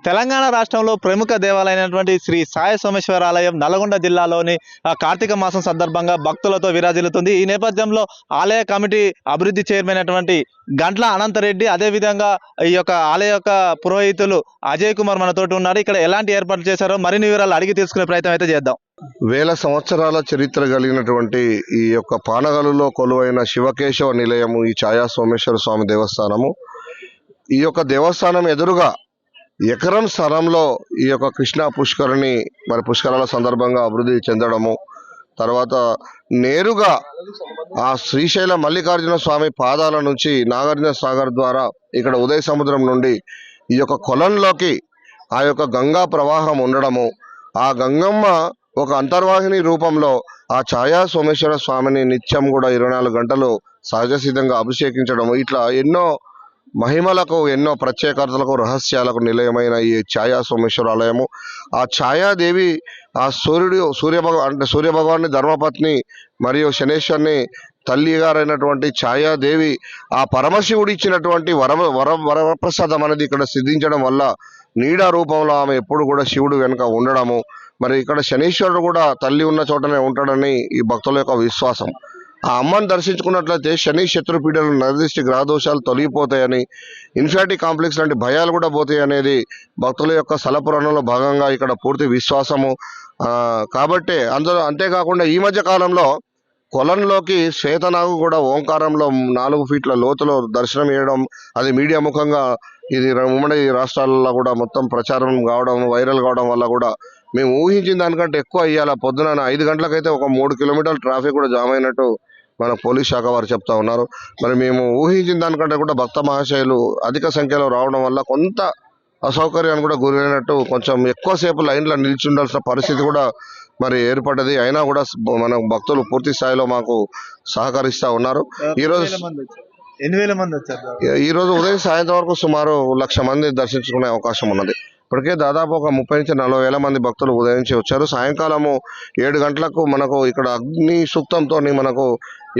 తెలంగాణ రాష్ట్రంలో ప్రముఖ దేవాలయమైనటువంటి శ్రీ సాయి సోమేశ్వర ఆలయం నల్గొండ జిల్లాలోని కార్తీక మాసం సందర్భంగా భక్తులతో విరాజిల్లుతుంది. ఈ నేపథ్యంలో ఆలయ కమిటీ అభివృద్ధి చైర్మన్ అయినటువంటి గంట్ల అనంతరెడ్డి, అదేవిధంగా ఈ యొక్క ఆలయ యొక్క పురోహితులు అజయ్ కుమార్ మనతోటి ఉన్నారు. ఇక్కడ ఎలాంటి ఏర్పాట్లు చేశారో మరిన్ని వివరాలు అడిగి తెలుసుకునే ప్రయత్నం అయితే చేద్దాం. వేల సంవత్సరాల చరిత్ర కలిగినటువంటి ఈ యొక్క పానగలులో కొలువైన శివకేశవ నిలయము ఈ ఛాయా సోమేశ్వర స్వామి దేవస్థానము. ఈ యొక్క దేవస్థానం ఎదురుగా ఎకరం స్థలంలో ఈ యొక్క కృష్ణా పుష్కరిణి పుష్కరాల సందర్భంగా అభివృద్ధి చెందడము, తర్వాత నేరుగా ఆ శ్రీశైల మల్లికార్జున స్వామి పాదాల నుంచి నాగార్జున సాగర్ ద్వారా ఇక్కడ ఉదయ సముద్రం నుండి ఈ యొక్క కొలంలోకి ఆ యొక్క గంగా ప్రవాహం ఉండడము, ఆ గంగమ్మ ఒక అంతర్వాహిని రూపంలో ఆ ఛాయా సోమేశ్వర స్వామిని నిత్యం కూడా 24 గంటలు సహజ సిద్ధంగా అభిషేకించడము, ఇట్లా ఎన్నో మహిమలకు, ఎన్నో ప్రత్యేకతలకు, రహస్యాలకు నిలయమైన ఈ ఛాయా సోమేశ్వర ఆలయము. ఆ ఛాయాదేవి ఆ సూర్య భగవాన్ని ధర్మపత్ని మరియు శనేశ్వరిని తల్లి గారైనటువంటి ఛాయాదేవి ఆ పరమశివుడు ఇచ్చినటువంటి వరప్రసాదం అనేది ఇక్కడ సిద్ధించడం వల్ల నీడ రూపంలో ఆమె ఎప్పుడు కూడా శివుడు వెనుక ఉండడము, మరి ఇక్కడ శనీశ్వరుడు కూడా తల్లి ఉన్న చోటనే ఉంటాడని ఈ భక్తుల యొక్క విశ్వాసం. ఆ అమ్మని దర్శించుకున్నట్లయితే శని శత్రుపీడలు, నిర్దిష్ట గ్రహదోషాలు తొలగిపోతాయని, ఇన్ఫినిటీ కాంప్లెక్స్ లాంటి భయాలు కూడా పోతాయి అనేది భక్తుల యొక్క స్థలపురాణంలో భాగంగా ఇక్కడ పూర్తి విశ్వాసము. కాబట్టి అంతేకాకుండా ఈ మధ్య కాలంలో కొలంలోకి శ్వేతనాగు కూడా ఓంకారంలో 4 ఫీట్ల లోతులో దర్శనం ఇవ్వడం, అది మీడియా ముఖంగా ఇది ఉమ్మడి రాష్ట్రాలలో కూడా మొత్తం ప్రచారం కావడం, వైరల్ కావడం వల్ల కూడా మేము ఊహించిన దానికంటే ఎక్కువ ఇవాళ పొద్దున 5 గంటలకైతే ఒక 3 కిలోమీటర్ల ట్రాఫిక్ కూడా జామ్ అయినట్టు మన పోలీస్ శాఖ వారు చెప్తా ఉన్నారు. మరి మేము ఊహించిన దానికంటే కూడా భక్త మహాశయులు అధిక సంఖ్యలో రావడం వల్ల కొంత అసౌకర్యాన్ని కూడా గురైనట్టు, కొంచెం ఎక్కువసేపు లైన్లో నిలిచి ఉండాల్సిన పరిస్థితి కూడా మరి ఏర్పడ్డది. అయినా కూడా మన భక్తులు పూర్తి స్థాయిలో మాకు సహకరిస్తూ ఉన్నారు. ఈరోజు ఉదయం సాయంత్రం వరకు సుమారు 1,00,000 మంది దర్శించుకునే అవకాశం ఉన్నది. ఇప్పటికే దాదాపు ఒక 30 నుంచి 40 వేల మంది భక్తులు ఉదయం నుంచి వచ్చారు. సాయంకాలము 7 గంటలకు మనకు ఇక్కడ అగ్ని సూక్తంతో మనకు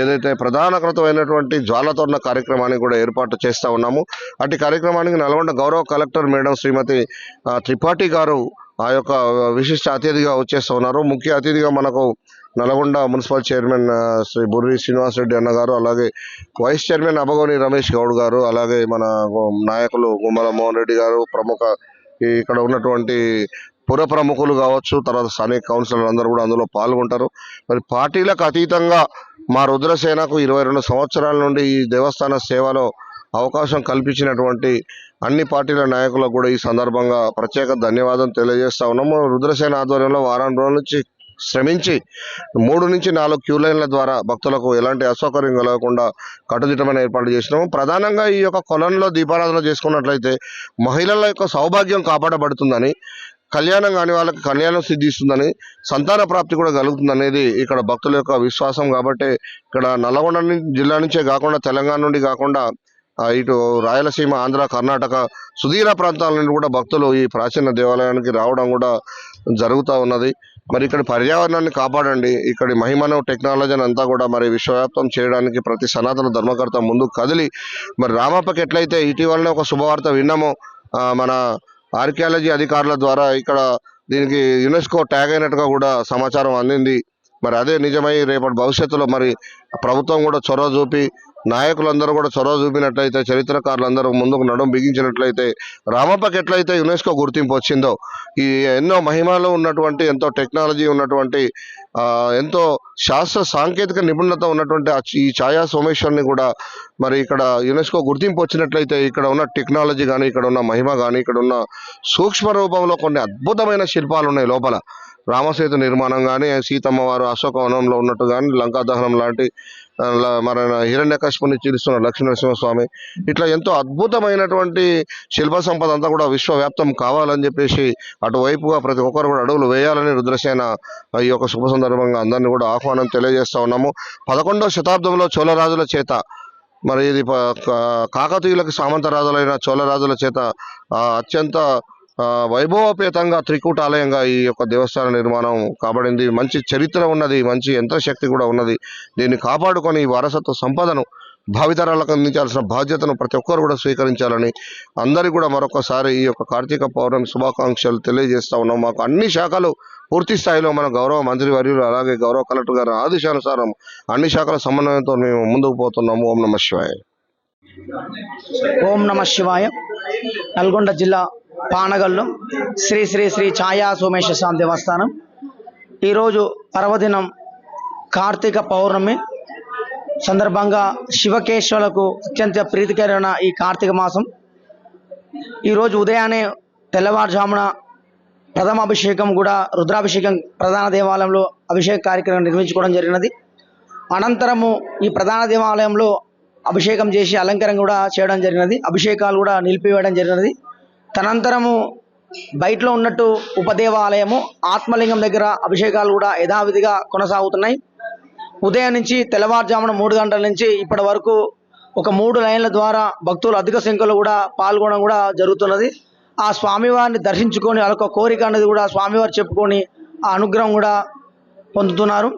ఏదైతే ప్రధానకృతమైనటువంటి జ్వాలతోరణ కార్యక్రమాన్ని కూడా ఏర్పాటు చేస్తూ ఉన్నాము. అటు కార్యక్రమానికి నల్గొండ గౌరవ కలెక్టర్ మేడం శ్రీమతి త్రిపాఠి గారు ఆ యొక్క విశిష్ట అతిథిగా వచ్చేస్తూ ఉన్నారు. ముఖ్య అతిథిగా మనకు నల్గొండ మున్సిపల్ చైర్మన్ శ్రీ బుర్రి శ్రీనివాస్ రెడ్డి అన్న గారు, అలాగే వైస్ చైర్మన్ అబగోని రమేష్ గౌడ్ గారు, అలాగే మన నాయకులు గుమ్మల మోహన్ రెడ్డి గారు, ప్రముఖ ఇక్కడ ఉన్నటువంటి పుర ప్రముఖులు కావచ్చు, తర్వాత స్థానిక కౌన్సిలర్ అందరూ కూడా అందులో పాల్గొంటారు. మరి పార్టీలకు అతీతంగా మా రుద్రసేనకు 22 సంవత్సరాల నుండి ఈ దేవస్థాన సేవలో అవకాశం కల్పించినటువంటి అన్ని పార్టీల నాయకులకు కూడా ఈ సందర్భంగా ప్రత్యేక ధన్యవాదం తెలియజేస్తా ఉన్నాము. రుద్రసేన ఆధ్వర్యంలో వారం రోజుల నుంచి శ్రమించి 3 నుంచి 4 క్యూ లైన్ల ద్వారా భక్తులకు ఎలాంటి అసౌకర్యం కలగకుండా కట్టుదిట్టమైన ఏర్పాట్లు చేసినాము. ప్రధానంగా ఈ యొక్క కొలంలో దీపారాధన చేసుకున్నట్లయితే మహిళల యొక్క సౌభాగ్యం కాపాడబడుతుందని, కళ్యాణం కాని వాళ్ళకి కళ్యాణం సిద్ధిస్తుందని, సంతాన ప్రాప్తి కూడా కలుగుతుంది అనేది ఇక్కడ భక్తుల యొక్క విశ్వాసం. కాబట్టి ఇక్కడ నల్గొండ జిల్లా నుంచే కాకుండా, తెలంగాణ నుండి కాకుండా ఇటు రాయలసీమ, ఆంధ్ర, కర్ణాటక సుదీర ప్రాంతాల నుండి కూడా భక్తులు ఈ ప్రాచీన దేవాలయానికి రావడం కూడా జరుగుతూ ఉన్నది. మరి ఇక్కడ పర్యావరణాన్ని కాపాడండి, ఇక్కడి మహిమను, టెక్నాలజీని అంతా కూడా మరి విశ్వవ్యాప్తం చేయడానికి ప్రతి సనాతన ధర్మకర్త ముందుకు కదిలి, మరి రామప్పకి ఎట్లయితే ఇటీవలనే ఒక శుభవార్త విన్నామో, మన ఆర్కియాలజీ అధికారుల ద్వారా ఇక్కడ దీనికి యునెస్కో ట్యాగ్ అయినట్టుగా కూడా సమాచారం అందింది. మరి అదే నిజమై రేపటి భవిష్యత్తులో మరి ప్రభుత్వం కూడా చొరవ చూపి, నాయకులందరూ కూడా చొరవ చూపినట్లయితే, చరిత్రకారులందరూ ముందుకు నడుం బిగించినట్లయితే రామప్పకి ఎట్లయితే యునెస్కో గుర్తింపు వచ్చిందో, ఈ ఎన్నో మహిమలు ఉన్నటువంటి, ఎంతో టెక్నాలజీ ఉన్నటువంటి, ఎంతో శాస్త్ర సాంకేతిక నిపుణత ఉన్నటువంటి ఈ ఛాయా సోమేశ్వరిని కూడా మరి ఇక్కడ యునెస్కో గుర్తింపు వచ్చినట్లయితే ఇక్కడ ఉన్న టెక్నాలజీ కానీ, ఇక్కడ ఉన్న మహిమ కానీ, ఇక్కడ ఉన్న సూక్ష్మ రూపంలో కొన్ని అద్భుతమైన శిల్పాలు ఉన్నాయి లోపల. రామసేతు నిర్మాణం కానీ, సీతమ్మ వారు అశోకవనంలో ఉన్నట్టు కానీ, లంకా దహనం లాంటి, మన హిరణ్యకశిపుని చీలుస్తున్న లక్ష్మీనరసింహస్వామి, ఇట్లా ఎంతో అద్భుతమైనటువంటి శిల్ప సంపద అంతా కూడా విశ్వవ్యాప్తం కావాలని చెప్పేసి అటువైపుగా ప్రతి ఒక్కరు కూడా అడుగులు వేయాలని రుద్రసేన ఈ యొక్క శుభ సందర్భంగా అందరినీ కూడా ఆహ్వానం తెలియజేస్తా ఉన్నాము. 11వ శతాబ్దంలో చోళరాజుల చేత, మరి ఇది కాకతీయులకు సామంతరాజులైన చోళరాజుల చేత అత్యంత వైభవపేతంగా త్రికూటాలయంగా ఈ యొక్క దేవస్థాన నిర్మాణం కాబడింది. మంచి చరిత్ర ఉన్నది, మంచి యంత్రశక్తి కూడా ఉన్నది. దీన్ని కాపాడుకొని ఈ వారసత్వ సంపదను భావితరాలకు అందించాల్సిన బాధ్యతను ప్రతి ఒక్కరు కూడా స్వీకరించాలని అందరికీ కూడా మరొకసారి ఈ యొక్క కార్తీక పౌర్ణమి శుభాకాంక్షలు తెలియజేస్తా ఉన్నాం. మాకు అన్ని శాఖలు పూర్తి స్థాయిలో మన గౌరవ మంత్రి వర్యులు అలాగే గౌరవ కలెక్టర్ గారి ఆదేశానుసారం అన్ని శాఖల సమన్వయంతో మేము ముందుకు పోతున్నాము. ఓం నమః శివాయ. ఓం నమ శివాయ. నల్గొండ జిల్లా పానగల్లు శ్రీ శ్రీ శ్రీ ఛాయా సోమేశ్వర స్వామి దేవస్థానం. ఈరోజు పర్వదినం కార్తీక పౌర్ణమి సందర్భంగా శివకేశ్వరులకు అత్యంత ప్రీతికరమైన ఈ కార్తీక మాసం ఈరోజు ఉదయాన్నే తెల్లవారుజామున ప్రథమ అభిషేకం కూడా రుద్రాభిషేకం ప్రధాన దేవాలయంలో అభిషేక కార్యక్రమం నిర్వహించుకోవడం జరిగినది. అనంతరము ఈ ప్రధాన దేవాలయంలో అభిషేకం చేసి అలంకరణ కూడా చేయడం జరిగినది. అభిషేకాలు కూడా నిలిపివేయడం జరిగినది. తనంతరము బయటలో ఉన్నట్టు ఉపదేవాలయము ఆత్మలింగం దగ్గర అభిషేకాలు కూడా యథావిధిగా కొనసాగుతున్నాయి. ఉదయం నుంచి తెల్లవారుజామున 3 గంటల నుంచి ఇప్పటి వరకు ఒక 3 లైన్ల ద్వారా భక్తులు అధిక సంఖ్యలో కూడా పాల్గొనడం కూడా జరుగుతున్నది. ఆ స్వామివారిని దర్శించుకొని వాళ్ళొక కోరిక అనేది కూడా స్వామివారు చెప్పుకొని ఆ అనుగ్రహం కూడా పొందుతున్నారు.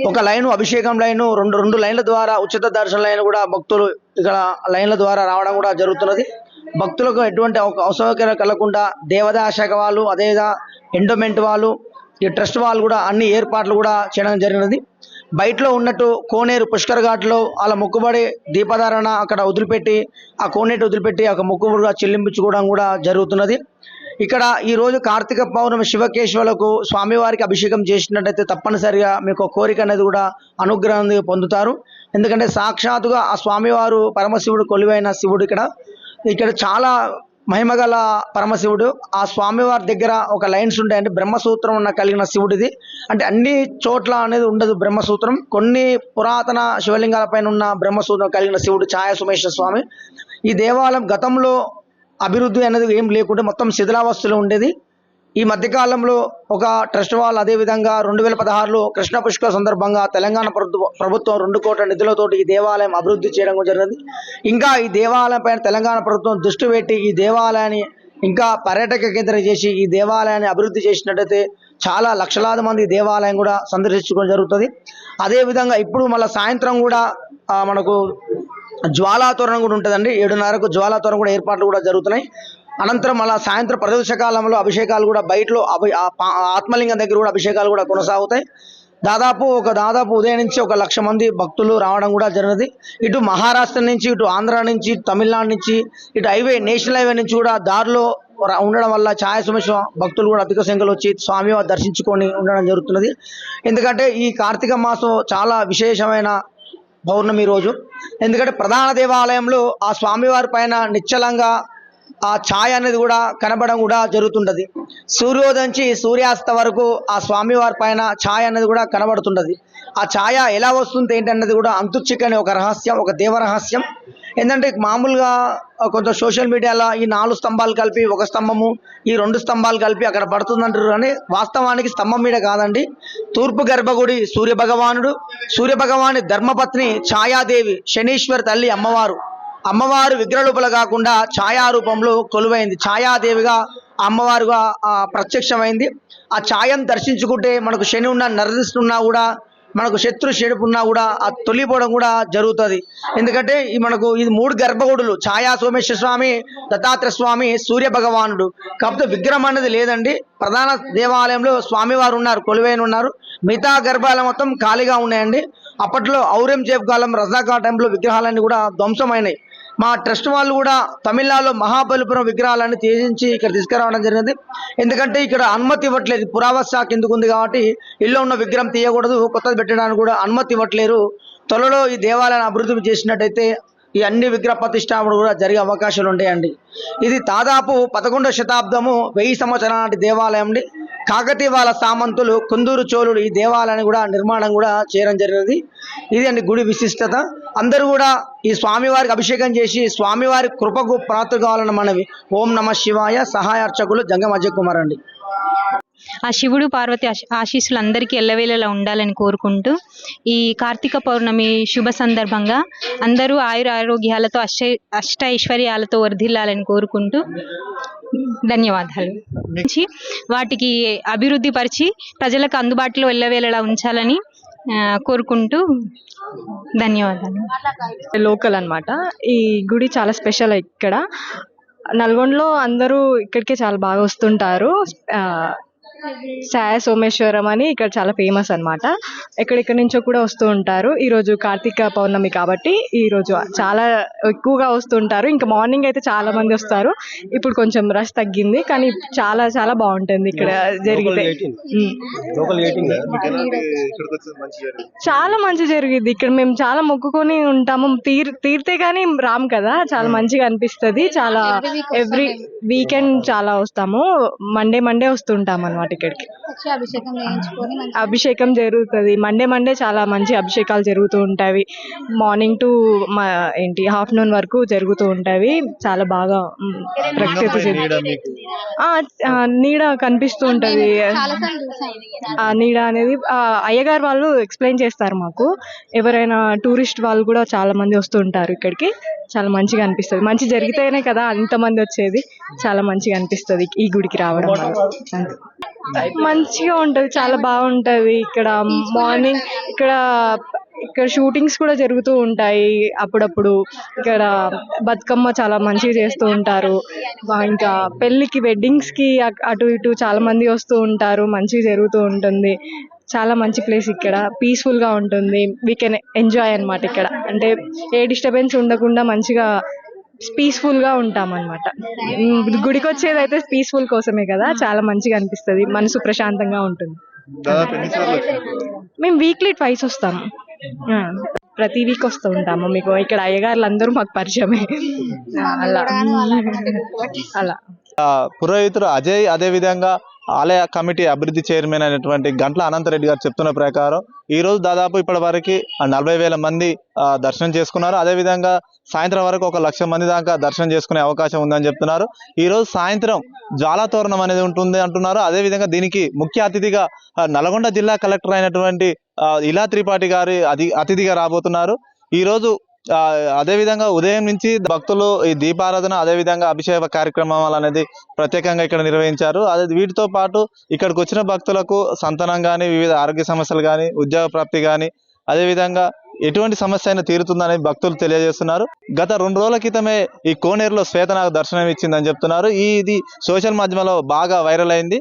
ఒక లైను అభిషేకం లైను రెండు లైన్ల ద్వారా ఉచిత దర్శన లైన్ కూడా భక్తులు ఇక్కడ లైన్ల ద్వారా రావడం కూడా జరుగుతున్నది. భక్తులకు ఎటువంటి అసౌకర్యం కలగకుండా దేవాదాయ శాఖ వాళ్ళు అదేవిధంగా ఎండోమెంట్ వాళ్ళు ఈ ట్రస్ట్ వాళ్ళు కూడా అన్ని ఏర్పాట్లు కూడా చేయడం జరిగినది. బయటలో ఉన్నట్టు కోనేరు పుష్కర్ ఘాట్లో వాళ్ళ మొక్కుబడి దీపధారణ అక్కడ వదిలిపెట్టి ఆ కోనేటి వదిలిపెట్టి ఒక మొక్కుబడిగా చెల్లించుకోవడం కూడా జరుగుతున్నది. ఇక్కడ ఈరోజు కార్తీక పౌర్ణమి శివకేశ్వరులకు స్వామివారికి అభిషేకం చేసినట్టయితే తప్పనిసరిగా మీకు కోరిక అనేది కూడా అనుగ్రహాన్ని పొందుతారు. ఎందుకంటే సాక్షాత్తుగా ఆ స్వామివారు పరమశివుడు కొలువైన శివుడు ఇక్కడ చాలా మహిమగల పరమశివుడు. ఆ స్వామివారి దగ్గర ఒక లైన్స్ ఉంటాయంటే బ్రహ్మసూత్రం ఉన్న కలిగిన శివుడిది. అంటే అన్ని చోట్ల అనేది ఉండదు బ్రహ్మసూత్రం. కొన్ని పురాతన శివలింగాల పైన ఉన్న బ్రహ్మసూత్రం కలిగిన శివుడు ఛాయా సోమేశ్వర స్వామి. ఈ దేవాలయం గతంలో అభివృద్ధి అనేది ఏం లేకుంటే మొత్తం శిథిలావస్థలో ఉండేది. ఈ మధ్యకాలంలో ఒక ట్రస్ట్ వాళ్ళు అదేవిధంగా 2016లో కృష్ణ పుష్కర సందర్భంగా తెలంగాణ ప్రభుత్వం 2 కోట్ల నిధులతోటి ఈ దేవాలయం అభివృద్ధి చేయడం జరిగింది. ఇంకా ఈ దేవాలయం పైన తెలంగాణ ప్రభుత్వం దృష్టి పెట్టి ఈ దేవాలయాన్ని ఇంకా పర్యాటక కేంద్రం చేసి ఈ దేవాలయాన్ని అభివృద్ధి చేసినట్టయితే చాలా లక్షలాది మంది దేవాలయం కూడా సందర్శించుకోవడం జరుగుతుంది. అదేవిధంగా ఇప్పుడు మళ్ళీ సాయంత్రం కూడా మనకు జ్వాలాతోరణం కూడా ఉంటుందండి. 7:30కు జ్వాలాతోరణం కూడా ఏర్పాట్లు కూడా జరుగుతున్నాయి. అనంతరం అలా సాయంత్రం ప్రదోష కాలంలో అభిషేకాలు కూడా బయటలో ఆత్మలింగం దగ్గర కూడా అభిషేకాలు కూడా కొనసాగుతాయి. దాదాపు ఉదయం నుంచి 1,00,000 మంది భక్తులు రావడం కూడా జరిగింది. ఇటు మహారాష్ట్ర నుంచి ఇటు ఆంధ్ర నుంచి తమిళనాడు నుంచి ఇటు నేషనల్ హైవే నుంచి కూడా దారిలో ఉండడం వల్ల ఛాయా సోమేశ్వర భక్తులు కూడా అధిక సంఖ్యలో వచ్చి స్వామివారు దర్శించుకొని ఉండడం జరుగుతున్నది. ఎందుకంటే ఈ కార్తీక మాసం చాలా విశేషమైన పౌర్ణమి రోజు. ఎందుకంటే ప్రధాన దేవాలయంలో ఆ స్వామివారి పైన నిశ్చలంగా ఆ ఛాయ అనేది కూడా కనబడడం కూడా జరుగుతుంటది. సూర్యోదయం నుంచి సూర్యాస్త వరకు ఆ స్వామివారి పైన ఛాయ అనేది కూడా కనబడుతుంటది. ఆ ఛాయ ఎలా వస్తుంది ఏంటన్నది కూడా అంతుచిక్కని ఒక రహస్యం, ఒక దేవ రహస్యం. ఏంటంటే మామూలుగా కొంత సోషల్ మీడియాలో ఈ 4 స్తంభాలు కలిపి ఒక స్తంభము, ఈ 2 స్తంభాలు కలిపి అక్కడ పడుతుందంటారు. కానీ వాస్తవానికి స్తంభం మీద కాదండి. తూర్పు గర్భగుడి సూర్యభగవాని ధర్మపత్ని ఛాయాదేవి శనీశ్వరి తల్లి అమ్మవారు విగ్రహరూపంలో కాకుండా ఛాయా రూపంలో కొలువైంది. ఛాయాదేవిగా అమ్మవారుగా ప్రత్యక్షమైంది. ఆ ఛాయను దర్శించుకుంటే మనకు శని ఉన్న నరదిస్తున్నా కూడా మనకు శత్రువున్నా కూడా ఆ తొలిపోవడం కూడా జరుగుతుంది. ఎందుకంటే మనకు ఇది 3 గర్భగుడులు ఛాయా సోమేశ్వర స్వామి, దత్తాత్రేయ స్వామి, సూర్య భగవానుడు. కాకపోతే విగ్రహం అనేది లేదండి. ప్రధాన దేవాలయంలో స్వామివారు ఉన్నారు, కొలువైన ఉన్నారు. మిగతా గర్భాలయం మొత్తం ఖాళీగా ఉన్నాయండి. అప్పట్లో ఔరంగజేబ్ కాలం రజాకా టైంలో విగ్రహాలన్నీ కూడా ధ్వంసమైనాయి. మా ట్రస్ట్ వాళ్ళు కూడా తమిళనాడులో మహాబలిపురం విగ్రహాలన్నీ తీయించి ఇక్కడ తీసుకురావడం జరిగింది. ఎందుకంటే ఇక్కడ అనుమతి ఇవ్వట్లేదు, పురావస్తు శాఖ కిందకు ఉంది కాబట్టి ఇల్లు ఉన్న విగ్రహం తీయకూడదు, కొత్తది పెట్టడానికి కూడా అనుమతి ఇవ్వట్లేరు. త్వరలో ఈ దేవాలయాన్ని అభివృద్ధి చేసినట్టయితే ఈ అన్ని విగ్రహ ప్రతిష్టాపన కూడా జరిగే అవకాశాలు ఉంటాయండి. ఇది దాదాపు 11వ శతాబ్దము 1000 సంవత్సరాల నాటి దేవాలయం అండి. కాకతీయ వాళ్ళ సామంతులు కుందూరు చోళుడు ఈ దేవాలయాన్ని కూడా నిర్మాణం కూడా చేయడం జరిగినది. ఇది అండి గుడి విశిష్టత. అందరూ కూడా ఈ స్వామివారికి అభిషేకం చేసి స్వామివారి కృపకు పాత్ర కావాలని మనవి. ఓం నమః శివాయ. సహాయ అర్చకులు జంగం అజయ్ కుమార్ అండి. ఆ శివుడు పార్వతి ఆశీస్సులు అందరికీ ఎల్లవేళలా ఉండాలని కోరుకుంటూ ఈ కార్తీక పౌర్ణమి శుభ సందర్భంగా అందరూ ఆయురారోగ్యాలతో అష్టైశ్వర్యాలతో వర్ధిల్లాలని కోరుకుంటూ ధన్యవాదాలు. వాటికి అభివృద్ధి పరిచి ప్రజలకు అందుబాటులో ఎల్లవేళలా ఉంచాలని కోరుకుంటూ ధన్యవాదాలు. లోకల్ అన్నమాట. ఈ గుడి చాలా స్పెషల్ ఇక్కడ నల్గొండలో. అందరూ ఇక్కడికే చాలా బాగా వస్తుంటారు. సాయ సోమేశ్వరం అని ఇక్కడ చాలా ఫేమస్ అన్నమాట. ఎక్కడెక్కడి నుంచో కూడా వస్తూ ఉంటారు. ఈరోజు కార్తీక పౌర్ణమి కాబట్టి ఈరోజు చాలా ఎక్కువగా వస్తుంటారు. ఇంకా మార్నింగ్ అయితే చాలా మంది వస్తారు. ఇప్పుడు కొంచెం రష్ తగ్గింది, కానీ చాలా చాలా బాగుంటుంది ఇక్కడ జరిగితే. చాలా మంచి జరిగింది ఇక్కడ. మేము చాలా మొక్కుకొని ఉంటాము. తీరితే కానీ రాము కదా, చాలా మంచిగా అనిపిస్తుంది. చాలా ఎవ్రీ వీకెండ్ చాలా వస్తాము. మండే వస్తుంటాం అన్నమాట ఇక్కడికి. అభిషేకం జరుగుతుంది మండే చాలా మంచి అభిషేకాలు జరుగుతూ ఉంటాయి. మార్నింగ్ టు ఆఫ్టర్నూన్ వరకు జరుగుతూ ఉంటాయి. చాలా బాగా ప్రకృతి నీడ కనిపిస్తూ ఉంటది. ఆ నీడ అనేది అయ్యగారు వాళ్ళు ఎక్స్ప్లెయిన్ చేస్తారు మాకు. ఎవరైనా టూరిస్ట్ వాళ్ళు కూడా చాలా మంది వస్తూ ఉంటారు ఇక్కడికి. చాలా మంచిగా అనిపిస్తుంది. మంచి జరిగితేనే కదా అంతమంది వచ్చేది. చాలా మంచిగా అనిపిస్తుంది ఈ గుడికి రావడం వల్ల. మంచిగా ఉంటది, చాలా బాగుంటది ఇక్కడ. మార్నింగ్ ఇక్కడ షూటింగ్స్ కూడా జరుగుతూ ఉంటాయి అప్పుడప్పుడు. ఇక్కడ బతుకమ్మ చాలా మంచిగా చేస్తూ ఉంటారు. ఇంకా పెళ్ళికి వెడ్డింగ్స్ కి అటు ఇటు చాలా మంది వస్తూ ఉంటారు. మంచిగా జరుగుతూ ఉంటుంది. చాలా మంచి ప్లేస్ ఇక్కడ. పీస్ఫుల్ గా ఉంటుంది. వీ కెన్ ఎంజాయ్ అన్నమాట ఇక్కడ. అంటే ఏ డిస్టర్బెన్స్ ఉండకుండా మంచిగా పీస్ఫుల్ గా ఉంటాం అన్నమాట. గుడికి వచ్చేది అయితే పీస్ఫుల్ కోసమే కదా. చాలా మంచిగా అనిపిస్తుంది. మనసు ప్రశాంతంగా ఉంటుంది. మేము వీక్లీ ట్వైస్ వస్తాము. ప్రతి వీక్ వస్తూ ఉంటాము. మీకు ఇక్కడ అయ్యగారులు అందరూ మాకు పరిచయమే. అలా పురోహితుడు అజయ్, అదే విధంగా ఆలయ కమిటీ అభివృద్ధి చైర్మన్ అయినటువంటి గంట్ల అనంతరెడ్డి గారు చెప్తున్న ప్రకారం ఈ రోజు దాదాపు ఇప్పటి వరకు 40,000 మంది దర్శనం చేసుకున్నారు. అదేవిధంగా సాయంత్రం వరకు 1,00,000 మంది దాకా దర్శనం చేసుకునే అవకాశం ఉందని చెప్తున్నారు. ఈ రోజు సాయంత్రం జ్వాలాతోరణం అనేది ఉంటుంది అంటున్నారు. అదేవిధంగా దీనికి ముఖ్య అతిథిగా నల్గొండ జిల్లా కలెక్టర్ అయినటువంటి ఇలా త్రిపాఠి గారి అతిథిగా రాబోతున్నారు. ఈ రోజు అదేవిధంగా ఉదయం నుంచి భక్తులు ఈ దీపారాధన, అదేవిధంగా అభిషేక కార్యక్రమాలు అనేది ప్రత్యేకంగా ఇక్కడ నిర్వహించారు. అదే వీటితో పాటు ఇక్కడికి వచ్చిన భక్తులకు సంతానం కానీ, వివిధ ఆరోగ్య సమస్యలు కానీ, ఉద్యోగ ప్రాప్తి కానీ, అదేవిధంగా ఎటువంటి సమస్య అయినా తీరుతుందని భక్తులు తెలియజేస్తున్నారు. గత 2 రోజుల క్రితమే ఈ కోనేరులో శ్వేతనాగ దర్శనం ఇచ్చిందని చెప్తున్నారు. ఇది సోషల్ మాధ్యమంలో బాగా వైరల్ అయింది.